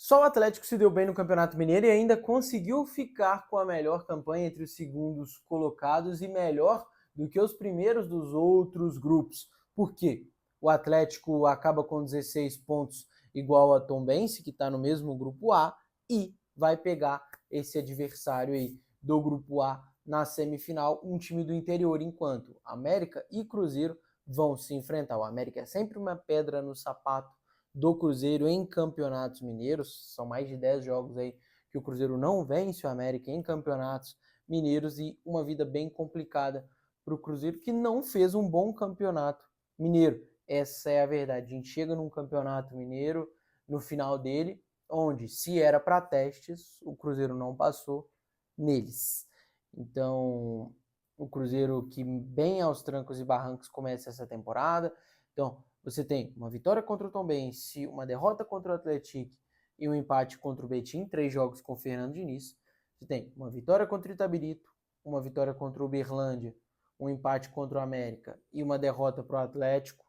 Só o Atlético se deu bem no Campeonato Mineiro e ainda conseguiu ficar com a melhor campanha entre os segundos colocados e melhor do que os primeiros dos outros grupos. Por quê? O Atlético acaba com 16 pontos igual a Tombense, que está no mesmo grupo A, e vai pegar esse adversário aí do grupo A na semifinal, um time do interior, enquanto América e Cruzeiro vão se enfrentar. O América é sempre uma pedra no sapato do Cruzeiro em campeonatos mineiros. São mais de 10 jogos aí que o Cruzeiro não vence o América em campeonatos mineiros e uma vida bem complicada para o Cruzeiro, que não fez um bom campeonato mineiro. Essa é a verdade. A gente chega num campeonato mineiro, no final dele, onde, se era para testes, o Cruzeiro não passou neles. Então, o Cruzeiro que bem aos trancos e barrancos começa essa temporada. Então, você tem uma vitória contra o Tombense, uma derrota contra o Atlético e um empate contra o Betim, 3 jogos com o Fernando Diniz. Você tem uma vitória contra o Itabirito, uma vitória contra o Uberlândia, um empate contra o América e uma derrota para o Atlético.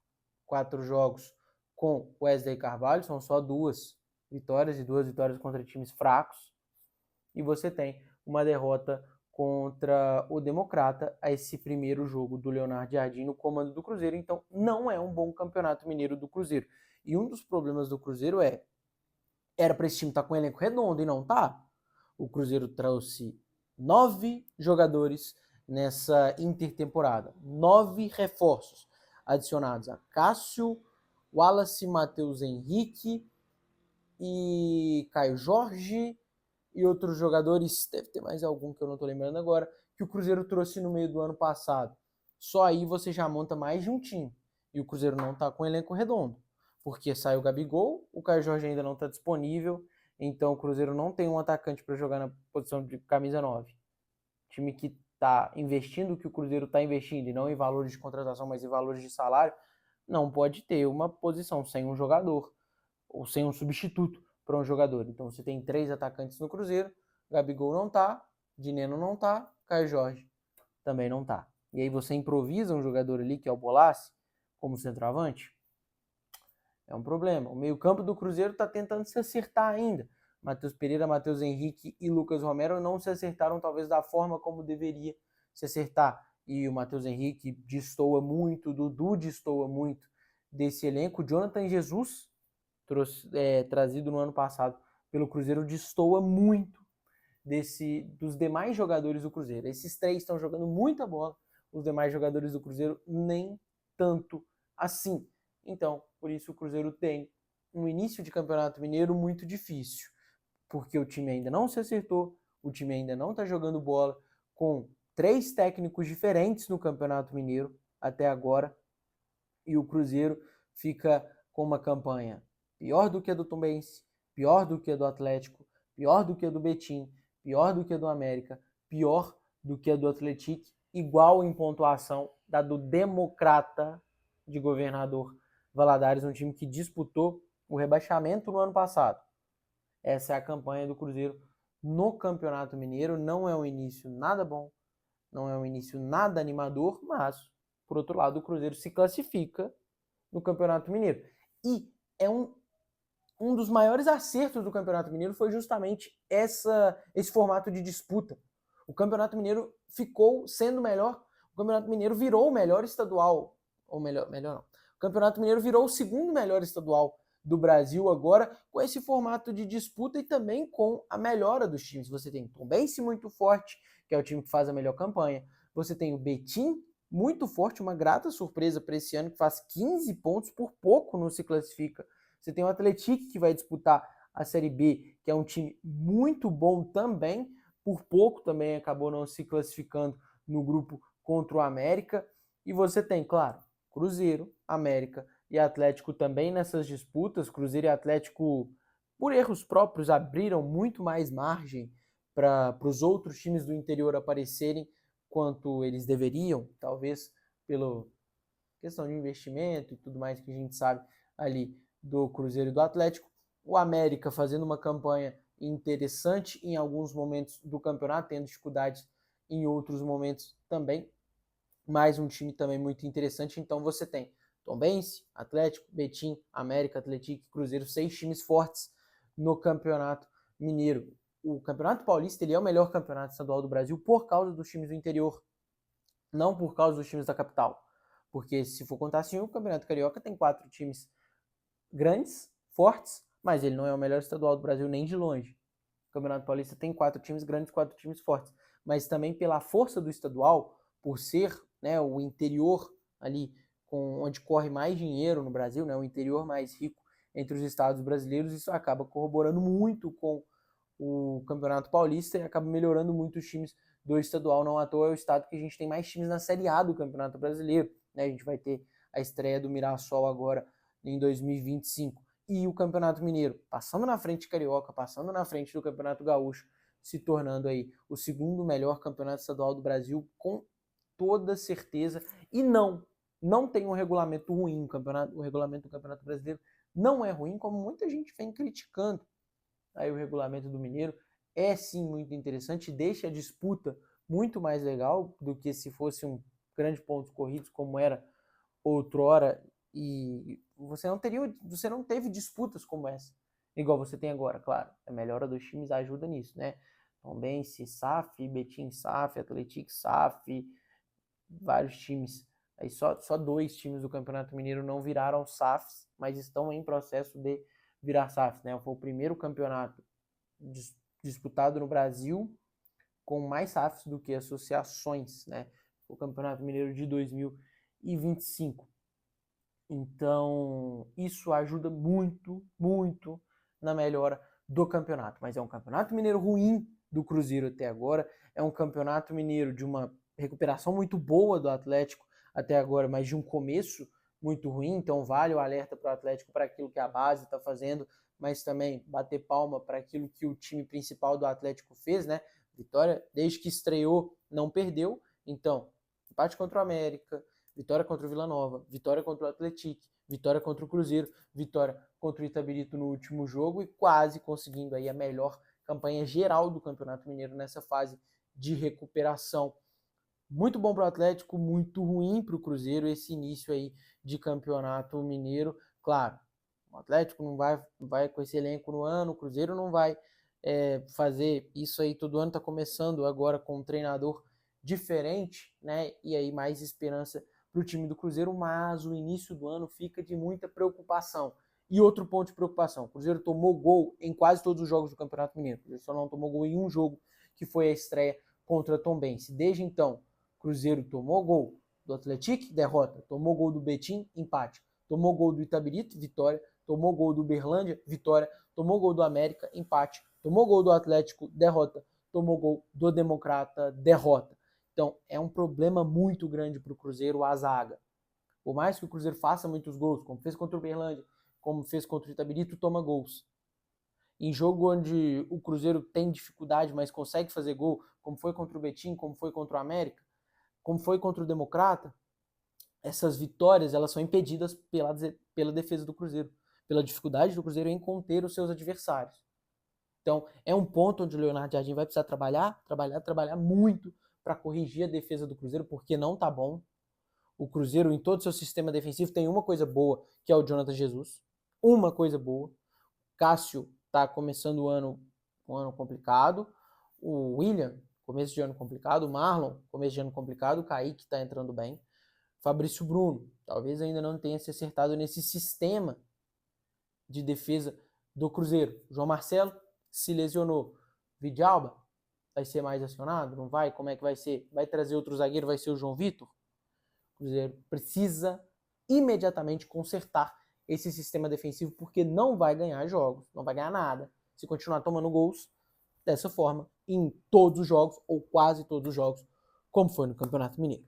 4 jogos com o Wesley Carvalho, são só 2 vitórias e 2 vitórias contra times fracos. E você tem uma derrota contra o Democrata a esse primeiro jogo do Leonardo Jardim no comando do Cruzeiro. Então, não é um bom campeonato mineiro do Cruzeiro. E um dos problemas do Cruzeiro era para esse time estar com um elenco redondo e não tá. O Cruzeiro trouxe 9 jogadores nessa intertemporada. 9 reforços adicionados a Cássio, Wallace, Matheus Henrique e Caio Jorge e outros jogadores, deve ter mais algum que eu não estou lembrando agora, que o Cruzeiro trouxe no meio do ano passado. Só aí você já monta mais de um time. E o Cruzeiro não está com elenco redondo. Porque saiu o Gabigol, o Caio Jorge ainda não está disponível, então o Cruzeiro não tem um atacante para jogar na posição de camisa 9. Time que está investindo o que o Cruzeiro está investindo, e não em valores de contratação, mas em valores de salário, não pode ter uma posição sem um jogador, ou sem um substituto para um jogador. Então você tem 3 atacantes no Cruzeiro, Gabigol não tá, Dineno não tá, Caio Jorge também não tá. E aí você improvisa um jogador ali, que é o Bolasie, como centroavante, é um problema. O meio-campo do Cruzeiro está tentando se acertar ainda. Matheus Pereira, Matheus Henrique e Lucas Romero não se acertaram talvez da forma como deveria se acertar. E o Matheus Henrique destoa muito, o Dudu destoa muito desse elenco. O Jonathan Jesus, trazido no ano passado pelo Cruzeiro, destoa muito dos demais jogadores do Cruzeiro. Esses 3 estão jogando muita bola, os demais jogadores do Cruzeiro nem tanto assim. Então, por isso o Cruzeiro tem um início de campeonato mineiro muito difícil, porque o time ainda não se acertou, o time ainda não está jogando bola, com 3 técnicos diferentes no campeonato mineiro até agora, e o Cruzeiro fica com uma campanha pior do que a do Tombense, pior do que a do Atlético, pior do que a do Betim, pior do que a do América, pior do que a do Atlético, igual em pontuação da do Democrata de Governador Valadares, um time que disputou o rebaixamento no ano passado. Essa é a campanha do Cruzeiro no Campeonato Mineiro. Não é um início nada bom, não é um início nada animador, mas, por outro lado, o Cruzeiro se classifica no Campeonato Mineiro. E é um dos maiores acertos do Campeonato Mineiro foi justamente esse formato de disputa. O Campeonato Mineiro ficou sendo melhor, o Campeonato Mineiro virou o melhor estadual, ou melhor não. O Campeonato Mineiro virou o segundo melhor estadual do Brasil agora, com esse formato de disputa e também com a melhora dos times. Você tem o Tombense muito forte, que é o time que faz a melhor campanha. Você tem o Betim muito forte, uma grata surpresa para esse ano, que faz 15 pontos, por pouco não se classifica. Você tem o Atlético, que vai disputar a Série B, que é um time muito bom também, por pouco também acabou não se classificando no grupo contra o América. E você tem, claro, Cruzeiro, América e Atlético também nessas disputas. Cruzeiro e Atlético, por erros próprios, abriram muito mais margem para os outros times do interior aparecerem quanto eles deveriam, talvez pela questão de investimento e tudo mais que a gente sabe ali do Cruzeiro e do Atlético. O América fazendo uma campanha interessante em alguns momentos do campeonato, tendo dificuldades em outros momentos também. Mais um time também muito interessante. Então você tem Tombense, Atlético, Betim, América, Atlético e Cruzeiro, 6 times fortes no Campeonato Mineiro. O Campeonato Paulista ele é o melhor campeonato estadual do Brasil por causa dos times do interior, não por causa dos times da capital. Porque se for contar assim, o Campeonato Carioca tem 4 times grandes, fortes, mas ele não é o melhor estadual do Brasil nem de longe. O Campeonato Paulista tem 4 times grandes, 4 times fortes. Mas também pela força do estadual, por ser, né, o interior ali, onde corre mais dinheiro no Brasil, né, o interior mais rico entre os estados brasileiros, isso acaba corroborando muito com o Campeonato Paulista e acaba melhorando muito os times do estadual. Não à toa é o estado que a gente tem mais times na Série A do Campeonato Brasileiro, né? A gente vai ter a estreia do Mirassol agora em 2025. E o Campeonato Mineiro passando na frente Carioca, passando na frente do Campeonato Gaúcho, se tornando aí o segundo melhor campeonato estadual do Brasil, com toda certeza. E não tem um regulamento ruim. O regulamento do Campeonato Brasileiro não é ruim, como muita gente vem criticando. Aí o regulamento do Mineiro é sim muito interessante, deixa a disputa muito mais legal do que se fosse um grande pontos corridos como era outrora, e você não teve disputas como essa, igual você tem agora, claro. A melhora dos times ajuda nisso, né? Tombense, SAF, Betim SAF, Atlético SAF, vários times. Aí só 2 times do Campeonato Mineiro não viraram SAFs, mas estão em processo de virar SAFs, né? Foi o primeiro campeonato disputado no Brasil com mais SAFs do que associações, né? O Campeonato Mineiro de 2025. Então, isso ajuda muito, muito na melhora do campeonato. Mas é um campeonato mineiro ruim do Cruzeiro até agora, é um campeonato mineiro de uma recuperação muito boa do Atlético até agora, mas de um começo muito ruim. Então vale o alerta para o Atlético, para aquilo que a base está fazendo, mas também bater palma para aquilo que o time principal do Atlético fez, né? Vitória, desde que estreou, não perdeu. Então, empate contra o América, vitória contra o Vila Nova, vitória contra o Atlético, vitória contra o Cruzeiro, vitória contra o Itabirito no último jogo e quase conseguindo aí a melhor campanha geral do Campeonato Mineiro nessa fase de recuperação. Muito bom para o Atlético, muito ruim para o Cruzeiro esse início aí de Campeonato Mineiro. Claro, o Atlético não vai com esse elenco no ano, o Cruzeiro não vai fazer isso aí todo ano, está começando agora com um treinador diferente, né? E aí mais esperança para o time do Cruzeiro, mas o início do ano fica de muita preocupação. E outro ponto de preocupação, o Cruzeiro tomou gol em quase todos os jogos do Campeonato Mineiro, o Cruzeiro só não tomou gol em um jogo, que foi a estreia contra a Tombense. Desde então, o Cruzeiro tomou gol do Atlético, derrota, tomou gol do Betim, empate, tomou gol do Itabirito, vitória, tomou gol do Uberlândia, vitória, tomou gol do América, empate, tomou gol do Atlético, derrota, tomou gol do Democrata, derrota. Então, é um problema muito grande para o Cruzeiro a zaga. Por mais que o Cruzeiro faça muitos gols, como fez contra o Uberlândia, como fez contra o Itabirito, toma gols. Em jogo onde o Cruzeiro tem dificuldade, mas consegue fazer gol, como foi contra o Betim, como foi contra o América, como foi contra o Democrata, essas vitórias elas são impedidas pela defesa do Cruzeiro, pela dificuldade do Cruzeiro em conter os seus adversários. Então, é um ponto onde o Leonardo Jardim vai precisar trabalhar muito para corrigir a defesa do Cruzeiro, porque não tá bom. O Cruzeiro, em todo o seu sistema defensivo, tem uma coisa boa, que é o Jonathan Jesus. Uma coisa boa. Cássio tá começando o ano, um ano complicado. O William, começo de ano complicado. O Marlon, começo de ano complicado. O Kaique tá entrando bem. Fabrício Bruno, talvez ainda não tenha se acertado nesse sistema de defesa do Cruzeiro. João Marcelo se lesionou. Vidalba vai ser mais acionado? Não vai? Como é que vai ser? Vai trazer outro zagueiro? Vai ser o João Vitor? O Cruzeiro precisa imediatamente consertar esse sistema defensivo, porque não vai ganhar jogos, não vai ganhar nada se continuar tomando gols dessa forma em todos os jogos, ou quase todos os jogos, como foi no Campeonato Mineiro.